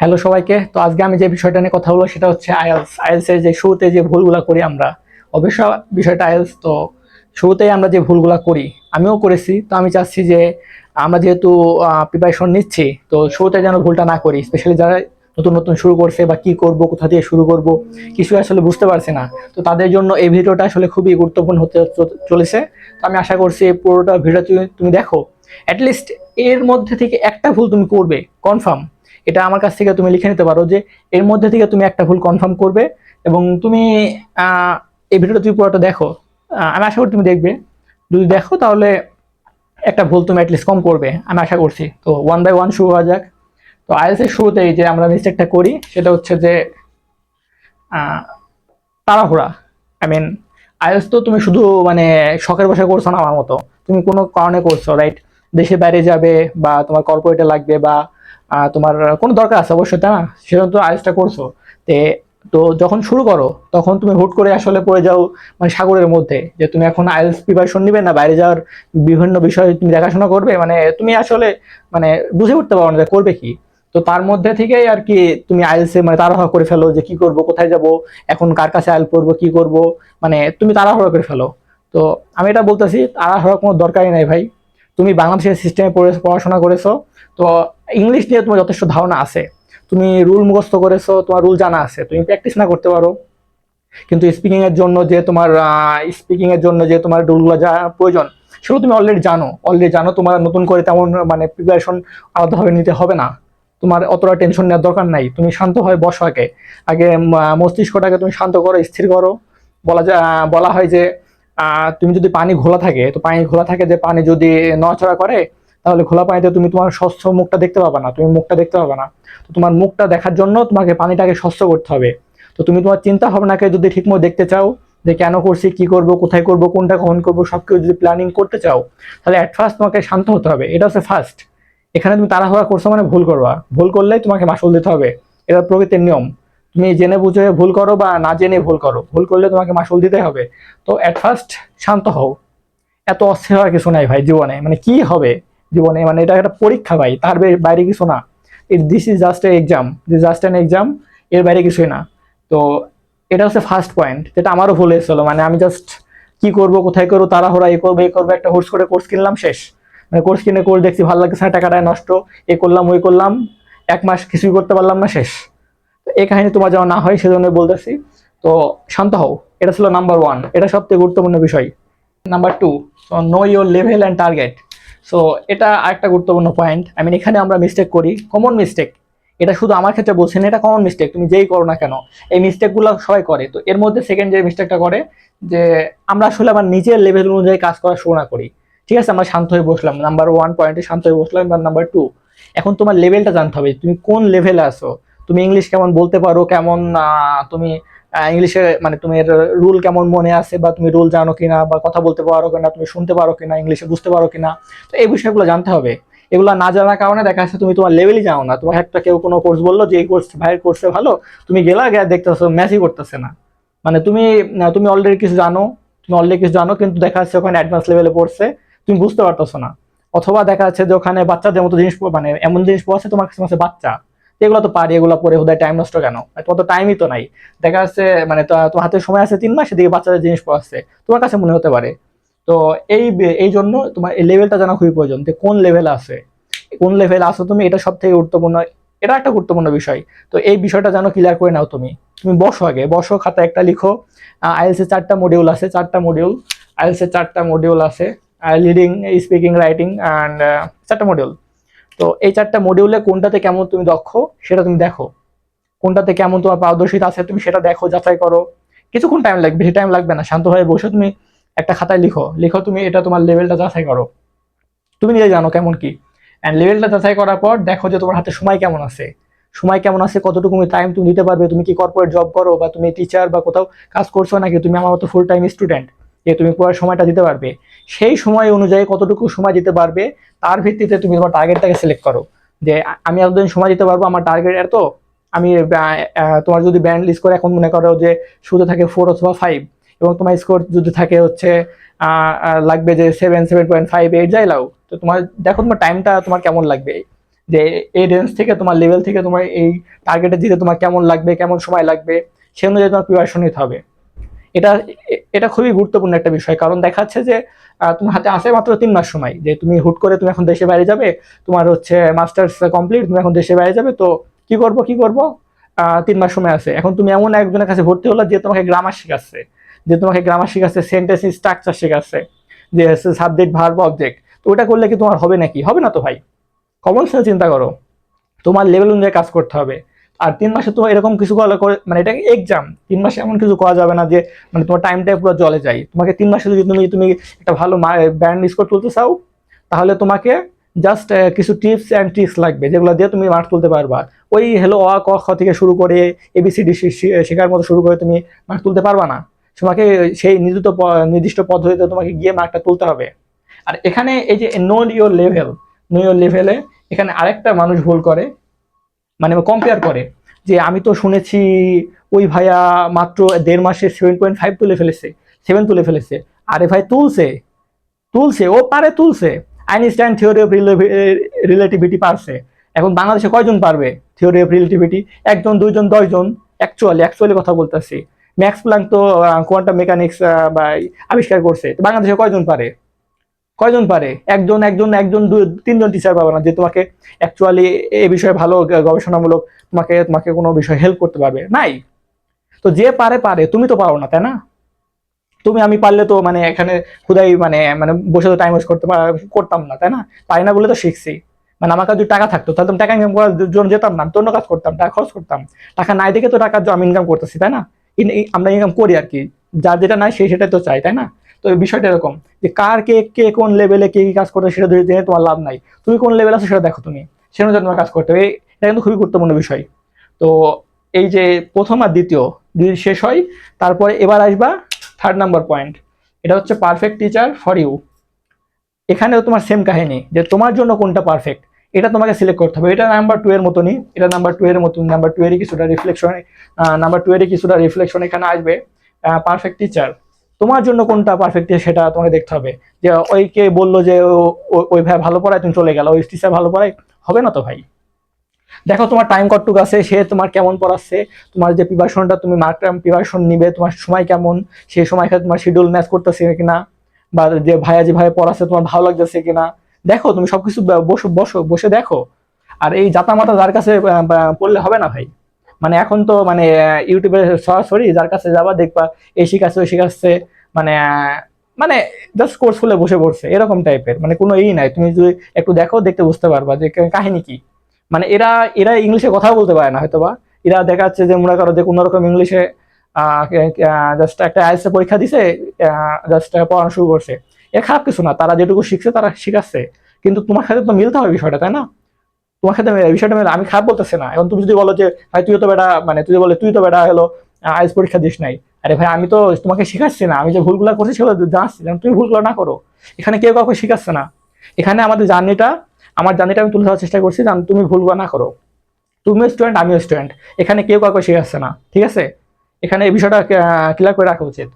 Hello সবাইকে। তো আজকে আমি যে বিষয়টা নিয়ে কথা বলবো সেটা হচ্ছে আইএলস এর যে শুরুতে যে ভুলগুলা করি আমরা। অবশ্য বিষয়টা আইএলস তো শুরুতেই আমরা যে ভুলগুলা করি আমিও করেছি। তো আমি চাচ্ছি যে আমরা যেহেতু প্রিপারেশন নিচ্ছি, তো শুরুতে যেন ভুলটা না করি, স্পেশালি যারা নতুন নতুন শুরু করছে বা কি করব, কোথা দিয়ে শুরু করব, কিছু আসলে বুঝতে পারছে না। তো তাদের জন্য এই ভিডিওটা আসলে খুবই গুরুত্বপূর্ণ হতে চলেছে। তো আমি আশা করছি এই পুরোটা ভিডিও তুমি দেখো, অ্যাটলিস্ট এর মধ্যে থেকে একটা ভুল তুমি করবে কনফার্ম। এটা আমার কাছ থেকে তুমি লিখে নিতে পারো যে এর মধ্যে থেকে তুমি একটা ভুল কনফার্ম করবে। এবং তুমি আহ, এই ভিডিওটা তুমি পুরোটা দেখো। আমি আশা করি তুমি দেখবে। যদি দেখো তাহলে একটা ভুল তুমি অ্যাটলিস্ট কম করবে আমি আশা করছি। তো ওয়ান বাই ওয়ান শুরু হওয়া যাক। তো আইএলটিএস এর শুরুতেই যে আমরা মিস্টেকটা করি সেটা হচ্ছে যে আহ, তাড়াহুড়া। আই মিন, আইএলটিএস তো তুমি শুধু মানে শখের বসে করছো না আমার মতো, তুমি কোনো কারণে করছো, রাইট? দেশে বাইরে যাবে বা তোমার কর্পোরেটে লাগবে বা তোমার কোনো দরকার আছে অবশ্যই, তাই না? সেজন্য তো আইএলটিএসটা করছো। তে তো যখন শুরু করো তখন তুমি হুট করে আসলে পড়ে যাও মানে সাগরের মধ্যে, যে তুমি এখন আইএলটিএস প্রিপারেশন নিবে না বাইরে যাওয়ার বিভিন্ন বিষয় তুমি দেখাশোনা করবে, মানে তুমি আসলে মানে বুঝে উঠতে পারো না যে করবে কি। তো তার মধ্যে থেকেই আর কি তুমি আইএলটিএস মানে তাড়াহুড়া করে ফেলো যে কি করব, কোথায় যাব, এখন কার কাছে আইএল পড়বো, কি করব, মানে তুমি তাড়াহুড়া করে ফেলো। তো আমি এটা বলতেছি, তাড়াহুড়া কোনো দরকারই নাই ভাই। তুমি বাংলাদেশের সিস্টেমে পড়াশোনা করেছো, তো ইংলিশ নিয়ে তোমার যথেষ্ট ধারণা আছে। তুমি রুল মুখস্থ করেছো, তোমার রুল জানা আছে, তুমি প্র্যাকটিস না করতে পারো। কিন্তু স্পিকিং এর জন্য যে তোমার রুলগুলো যা প্রয়োজন সেগুলো তুমি অলরেডি জানো। তোমার নতুন করে তেমন মানে প্রিপারেশন আলাদাভাবে নিতে হবে না। তোমার অতটা টেনশন নেওয়ার দরকার নাই। তুমি শান্ত হয়ে বসো আগে। আগে মস্তিষ্কটাকে তুমি শান্ত করো, স্থির করো। বলা হয় যে তুমি যদি পানি ঘোলা থাকে, তো পানি ঘোলা থাকে যে পানি যদি নড়াচড়া করে, তাহলে ঘোলা পানিতে তুমি তোমার স্বচ্ছ মুখটা দেখতে পাবা না, তুমি মুখটা দেখতে পাবা না। তো তোমার মুখটা দেখার জন্য তোমাকে পানিটাকে স্বচ্ছ করতে হবে। তো তুমি তোমার চিন্তা ভাবনাকে যদি ঠিকমতো দেখতে চাও, যে কেন করছি, কি করব, কোথায় করব, কোনটা কখন করবো, সবকিছু যদি প্ল্যানিং করতে চাও, তাহলে অ্যাট ফার্স্ট তোমাকে শান্ত হতে হবে। এটা হচ্ছে ফার্স্ট। এখানে তুমি তাড়াহুড়া করছো মানে ভুল করবা, ভুল করলেই তোমাকে মাসুল দিতে হবে। এটা প্রকৃতির নিয়ম। তুমি জেনে বুঝে ভুল করো বা না জেনে ভুল করো, ভুল করলে তোমাকে মাসুল দিতে হবে। তো অ্যাট ফার্স্ট শান্ত হও। এত অস্থির হওয়ার কিছু নাই ভাই জীবনে। মানে কি হবে জীবনে, মানে এটা একটা পরীক্ষা ভাই, তার বাইরে কিছু না। This is just a exam, this just an exam, এর বাইরে কিছুই না। তো এটা হচ্ছে ফার্স্ট পয়েন্ট, যেটা আমারও ভুল হয়েছিল। মানে আমি জাস্ট কি করব, কোথায় করবো, তাড়াহুড়া, এই করবো একটা হুট করে কোর্স কিনলাম, শেষ। মানে কোর্স কিনে কোর্স দেখছি ভালো লাগছে না, টাকাটায় নষ্ট, এ করলাম ওই করলাম, 1 মাস কিছুই করতে পারলাম না, শেষ। তো এই কাহিনী তোমার যেন না হয় সেজন্য বলতেছি। তো শান্ত হও। এটা ছিল নাম্বার ওয়ান, এটা সবথেকে গুরুত্বপূর্ণ বিষয়। Number two, know your level and target. So এটা আরেকটা গুরুত্বপূর্ণ পয়েন্ট। আই মিন, এখানে আমরা মিস্টেক করি, কমন মিস্টেক। এটা শুধু আমার ক্ষেত্রে বলছি না, এটা কমন মিস্টেক, তুমি যেই করো না কেন এই মিস্টেকগুলো সবাই করে। তো এর মধ্যে সেকেন্ড যে মিস্টেকটা করে, যে আমরা আসলে আমার নিজের লেভেল অনুযায়ী কাজ করা শুরু না করি। ঠিক আছে, আমরা শান্ত হয়ে বসলাম, নাম্বার ওয়ান পয়েন্টে শান্ত হয়ে বসলাম। এবার নাম্বার টু, এখন তোমার লেভেলটা জানতে হবে, তুমি কোন লেভেলে আছো। তুমি ইংলিশ কেমন বলতে পারো, কেমন তুমি ইংলিশে মানে তুমি রুল কেমন মনে আছে, বা তুমি রুল জানো কিনা, বা কথা বলতে পারো কিনা, তুমি শুনতে পারো কিনা, ইংলিশে বুঝতে পারো কিনা। তো এই বিষয়গুলো জানতে হবে। এগুলো না জানার কারণে দেখা যাচ্ছে তুমি তোমার লেভেলই জানো না। তোমার একটা কেউ কোনো কোর্স বললো যে এই কোর্স ভাইয়ের কোর্সে ভালো, তুমি গেলা গিয়ে দেখতেছো ম্যাচই করতেছে না। মানে তুমি অলরেডি কিছু জানো, কিন্তু দেখা যাচ্ছে ওখানে অ্যাডভান্স লেভেলে পড়ছে, তুমি বুঝতে পারতেছো না। অথবা দেখা যাচ্ছে যে ওখানে বাচ্চাদের মতো জিনিস মানে এমন জিনিস পড়াচ্ছে তোমার কাছে মনে হচ্ছে বাচ্চা, এগুলো তো পারি, এগুলো পরে হুদায় টাইম নষ্ট কেন, তোমার তো টাইমই তো নাই। দেখা যাচ্ছে মানে তোমার হাতে সময় আছে 3 মাস, সেদিকে বাচ্চাদের জিনিস পড়াচ্ছে, তোমার কাছে মনে হতে পারে। তো এই জন্য তোমার এই লেভেলটা জানা খুবই প্রয়োজন, যে কোন লেভেলে আছে, কোন লেভেলে আসো তুমি, এটা সব থেকে গুরুত্বপূর্ণ। এটা একটা গুরুত্বপূর্ণ বিষয়। তো এই বিষয়টা যেন ক্লিয়ার করে নাও। তুমি তুমি বসো আগে, বসো, খাতা একটা লিখো। আইএলস এর 4টা মডিউল আছে, 4টা মডিউল। আইএলস এর 4টা মডিউল আছে, লিডিং, স্পিকিং, রাইটিং অ্যান্ড 4টা মডিউল। তো এই 4টা মডিউলে কোনটাতে কেমন তুমি দক্ষ সেটা তুমি দেখো, কোনটাতে কেমন তোমার পারদর্শিতা আছে তুমি সেটা দেখো, যাচাই করো। কিছুক্ষণ টাইম লাগবে, বেশি টাইম লাগবে না। শান্ত হয়ে বসে তুমি একটা খাতায় লিখো, তুমি এটা তোমার লেভেলটা যাচাই করো। তুমি নিজে জানো কেমন কি। অ্যান্ড লেভেলটা যাচাই করার পর দেখো যে তোমার হাতে সময় কেমন আছে, কতটুকু টাইম তুমি দিতে পারবে। তুমি কি কর্পোরেট জব করো, বা তুমি টিচার বা কোথাও কাজ করছো, নাকি তুমি আমার মতো ফুল টাইম স্টুডেন্ট, যে তুমি পুরো সময়টা দিতে পারবে। সেই সময় অনুযায়ী কতটুকু সময় দিতে পারবে, তার ভিত্তিতে তুমি তোমার টার্গেটটাকে সিলেক্ট করো। যে আমি এতদিন সময় দিতে পারবো, আমার টার্গেট এত। আমি তোমার যদি ব্যান্ড স্কোর এখন মনে করো যে শুধু থাকে 4 অথবা 5, এবং তোমার স্কোর যদি থাকে হচ্ছে লাগবে যে 7, 7.58 যাই লাও, তো তোমার দেখো তোমার টাইমটা তোমার কেমন লাগবে। যে এই রেঞ্জ থেকে তোমার লেভেল থেকে তোমার এই টার্গেটে দিতে তোমার কেমন লাগবে, কেমন সময় লাগবে, সে অনুযায়ী তোমার প্রিপারেশন নিতে হবে। এটা এটা খুবই গুরুত্বপূর্ণ একটা বিষয়, কারণ দেখা যাচ্ছে যে তোমার হাতে আছে মাত্র 3 মাস সময়, যে তুমি হুট করে তুমি এখন দেশে বাইরে যাবে, তোমার হচ্ছে মাস্টার্স কমপ্লিট, তুমি এখন দেশে বাইরে যাবে, তো কি করব 3 মাস সময় আছে। এখন তুমি এমন একজনের কাছে ভর্তি হলো যে তোমাকে গ্রামার শেখাচ্ছে, সেন্টেন্স স্ট্রাকচার শেখাচ্ছে, যে সাবজেক্ট ভার্ব অবজেক্ট। তো ওটা করলে কি তোমার হবে নাকি? হবে না তো ভাই। কমন সেন্স চিন্তা করো, তোমার লেভেল অনুযায়ী কাজ করতে হবে। আর 3 মাসে তোমার এরকম কিছু করে, মানে এটা এক্সাম, 3 মাসে এমন কিছু করা যাবে না যে মানে তোমার টাইমটা পুরো জলে যায়। তোমাকে 3 মাসে যদি তুমি একটা ভালো ব্যান্ড স্কোর তুলতে চাও, তাহলে তোমাকে জাস্ট কিছু টিপস অ্যান্ড ট্রিক্স লাগবে, যেগুলো দিয়ে তুমি মার্ক তুলতে পারবা। ওই হলো অ ক খ থেকে শুরু করে এবিসিডি শেখার মতো শুরু করে তুমি মার্ক তুলতে পারবা না। তোমাকে সেই নির্দিষ্ট পদ্ধতিতে তোমাকে গিয়ে মার্কটা তুলতে হবে। আর এখানে এই যে নো ইওর লেভেলে এখানে আরেকটা মানুষ ভুল করে, মানে কম্পেয়ার করে, যে আমি তো শুনেছি ওই ভাইয়া মাত্র 1.5 মাসে 7.5 তুলে ফেলেছে। আরে ভাই, তুলছে ও পারে, তুলছে। আইনস্টাইন থিওরি অফ রিলেটিভিটি পারছে। এখন বাংলাদেশে কয়জন পারবে থিওরি অফ রিলেটিভিটি? 1 জন, 2 জন, 10 জন। অ্যাকচুয়ালি কথা বলতেছি। ম্যাক্স প্ল্যাঙ্ক তো কোয়ান্টাম মেকানিক্স বা আবিষ্কার করছে, তো বাংলাদেশে কয়জন পারে? একজন, 2 3জন টিচার পাবে না যে তোমাকে অ্যাকচুয়ালি এই বিষয়ে ভালো গবেষণামূলক তোমাকে কোনো বিষয়ে হেল্প করতে পারবে, নাই। তো যে পারে, তুমি তো পারো না, তাই না? আমি পারলে তো মানে এখানে খুদাই মানে মানে বসে তো টাইম ওয়েস্ট করতাম না, তাই না? পারি না বলে তো শিখছি। মানে আমার কাছে যদি টাকা থাকতো, তাহলে আমি টাকা ইনকাম করার জন্য যেতাম না, আমি তো অন্য কাজ করতাম, টাকা খরচ করতাম। টাকা নাই দেখে তো টাকার আমি ইনকাম করতেছি, তাই না? আমরা ইনকাম করি আর কি, যার যেটা নাই সেটাই তো চাই, তাই না? তো এই বিষয়টা এরকম, যে কার কে কোন লেভেলে কে কি কাজ করতে, সেটা জেনে তোমার লাভ নাই। তুমি কোন লেভেল আছো সেটা দেখো, তুমি সে অনুযায়ী তোমার কাজ করতে হবে। এটা কিন্তু খুবই গুরুত্বপূর্ণ বিষয়। তো এই যে প্রথম আর দ্বিতীয় দুই শেষ হয়, তারপরে এবার আসবা 3 নম্বর পয়েন্ট। এটা হচ্ছে পারফেক্ট টিচার ফর ইউ। এখানেও তোমার সেম কাহিনী, যে তোমার জন্য কোনটা পারফেক্ট এটা তোমাকে সিলেক্ট করতে হবে। এটা নাম্বার 2 এর মতন, নাম্বার 2 এরই কিছুটা রিফ্লেকশন এখানে আসবে। পারফেক্ট টিচার, তোমার জন্য কোনটা পারফেক্ট সেটা তোমাকে দেখতে হবে। যে ওই কে বললো যে ওই ভাই ভালো পড়ায়, তুমি চলে গেল, ওই টিচার ভালো পড়ায়, হবে না তো ভাই। দেখো তোমার টাইম কতটুকু আছে, সে তোমার কেমন পড়াচ্ছে, তোমার যে প্রিপারেশনটা তুমি প্রিপারেশন নিবে, তোমার সময় কেমন, সেই সময় তোমার শিডিউল ম্যাচ করতেছে কিনা, বা যে ভাইয়া যেভাবে পড়াচ্ছে তোমার ভালো লাগতেছে কিনা, দেখো তুমি সবকিছু বসে দেখো। আর এই জাতামাতা যার কাছে পড়লে হবে না ভাই। মানে এখন তো মানে ইউটিউবে সরাসরি যার কাছে যাবা দেখবা এই শিখাচ্ছে ওই শিখাচ্ছে, মানে মানে জাস্ট কোর্স খুলে বসে পড়ছে এরকম টাইপের, মানে কোনো নাই। তুমি যদি একটু দেখতে বুঝতে পারবা যে কাহিনী কি। মানে এরা এরা ইংলিশে কথা বলতে পারে না হয়তোবা, এরা দেখা যাচ্ছে যে মনে করো যে কোনো রকম ইংলিশে জাস্ট একটা আইএলটিএস পরীক্ষা দিছে, জাস্ট পড়ানো শুরু করছে। এর খারাপ কিছু না, তারা যেটুকু শিখছে তারা শিখাচ্ছে, কিন্তু তোমার সাথে তো মিলতে হবে বিষয়টা, তাই না? তোমার সাথে বিষয়টা মিলে, আমি খারাপ বলতেছি না। এখন তুমি যদি বলো যে ভাই তুই তো বেটা, মানে তুই তো বেটা হলো আইএলটিএস পরীক্ষা দিস নাই, আরে ভাই আমি তো তোমাকে শিখাচ্ছি না, আমি যে ভুলগুলো করছি সেগুলো জানাচ্ছি, যেন তুমি ভুলগুলো না করো। এখানে কেউ কাউকে শিখাচ্ছে না। এখানে আমার জার্নিটা আমি তুলে ধরার চেষ্টা করছি, যেন তুমি ভুলগুলো না করো। তুমিও স্টুডেন্ট, আমিও স্টুডেন্ট, এখানে কেউ কাউকে শেখাচ্ছে না, ঠিক আছে? এখানে এই বিষয়টা ক্লিয়ার করে রাখা উচিত।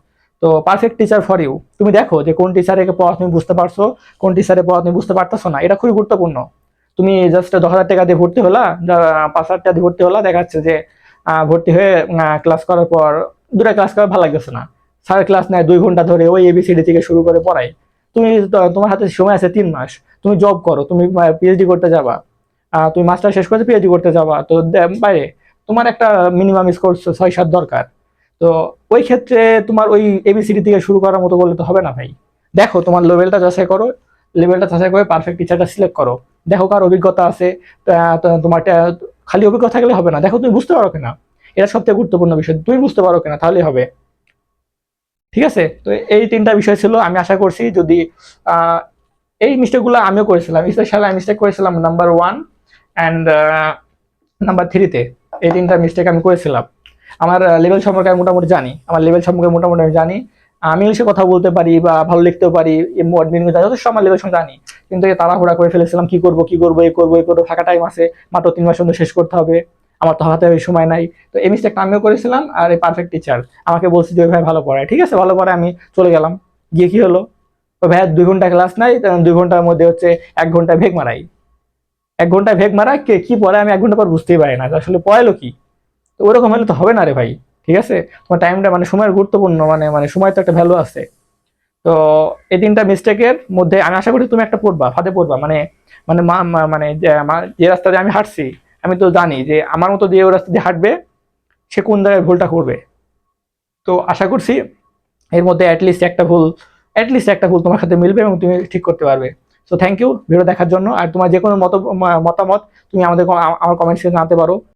তো পারফেক্ট টিচার ফর ইউ, তুমি দেখো যে কোন টিচারের পড়া তুমি বুঝতে পারছো, কোন টিচারের পড়া তুমি বুঝতে পারতেছো না, এটা খুবই গুরুত্বপূর্ণ। তুমি জাস্ট 10,000 টাকা দিয়ে ভর্তি হলা, 5,000 টাকা দিয়ে ভর্তি হলা, দেখা যাচ্ছে যে ভর্তি হয়ে ক্লাস করার পর 2টা ক্লাস করা ভালো লাগতেছে না। স্যার ক্লাস নেয় 2 ঘন্টা ধরে, ওই এবিসিডি থেকে শুরু করে পড়ায়। তোমার হাতে সময় আছে 3 মাস, তুমি জব করো, তুমি পিএইচডি করতে যাবা, তুমি মাস্টার শেষ করে পিএইচডি করতে যাবা, তো বাইরে তোমার একটা মিনিমাম স্কোর 6-7 দরকার। তো ওই ক্ষেত্রে তোমার ওই এবিসিডি থেকে শুরু করার মতো করলে তো হবে না ভাই। দেখো তোমার লেভেলটা যাচাই করে পারফেক্ট টিচারটা সিলেক্ট করো। দেখো কার অভিজ্ঞতা আছে, তোমার খালি অভিজ্ঞতা থাকলে হবে না, দেখো তুমি বুঝতে পারো কিনা। এটা সবথেকে গুরুত্বপূর্ণ বিষয়, তুমি বুঝতে পারো কিনা, তাহলেই হবে। ঠিক আছে? তো এই 3টা বিষয় ছিল। আমি আশা করছি যদি আহ এই মিস্টেকগুলো আমিও করেছিলাম, স্পেশালি আমি মিস্টেক করেছিলাম নাম্বার 1 অ্যান্ড নাম্বার 3-তে। এই 3টা মিস্টেক আমি করেছিলাম। আমার লেভেল সম্পর্কে আমি মোটামুটি জানি, আমি জানি। আমি ইংলিশে কথা বলতে পারি বা ভালো লিখতেও পারি, মিনিং যথেষ্ট আমার লেভেল সম্পর্কে জানি। কিন্তু এই তাড়াহুড়া করে ফেলেছিলাম, কি করবো, এই করবো, ফাঁকা টাইম আছে, মাত্র 3 মাস মধ্যে শেষ করতে হবে, আমার তো হাতে সময় নাই। তো এই মিস্টেকটা আমিও করেছিলাম। আর এই পারফেক্ট টিচার আমাকে বলছি যে ওই ভাই ভালো পড়ায়, ঠিক আছে, ভালো পড়ায়, আমি চলে গেলাম। গিয়ে কি হলো, ও ভাই 2 ঘন্টা ক্লাস নাই, 2 ঘন্টার মধ্যে হচ্ছে 1 ঘন্টা ভেগ মারাই। 1 ঘন্টা ভেগ মারা কে কি পড়ে আমি 1 ঘন্টা পর বুঝতেই পারি না যে আসলে পড়ালো কি। তো ওরকম হলে তো হবে না রে ভাই। ঠিক আছে, তোমার টাইমটা মানে সময়ের গুরুত্বপূর্ণ, মানে মানে সময় তো একটা ভ্যালু আছে। তো এই 3টা মিস্টেকের মধ্যে আমি আশা করি তুমি একটা পড়বা, ফাঁদে পড়বা। মানে মানে মানে যে রাস্তা দিয়ে আমি হাঁটছি, আমি তো জানি যে আমার মতো যে ওই রাস্তা দিয়ে হাঁটবে সে কোন জায়গায় ভুলটা করবে। তো আশা করছি এর মধ্যে অ্যাটলিস্ট একটা ভুল তোমার সাথে মিলবে এবং তুমি ঠিক করতে পারবে। সো থ্যাংক ইউ ভিডিও দেখার জন্য। আর তোমার যে কোনো মতামত তুমি আমার কমেন্ট সেকশনে জানাতে পারো।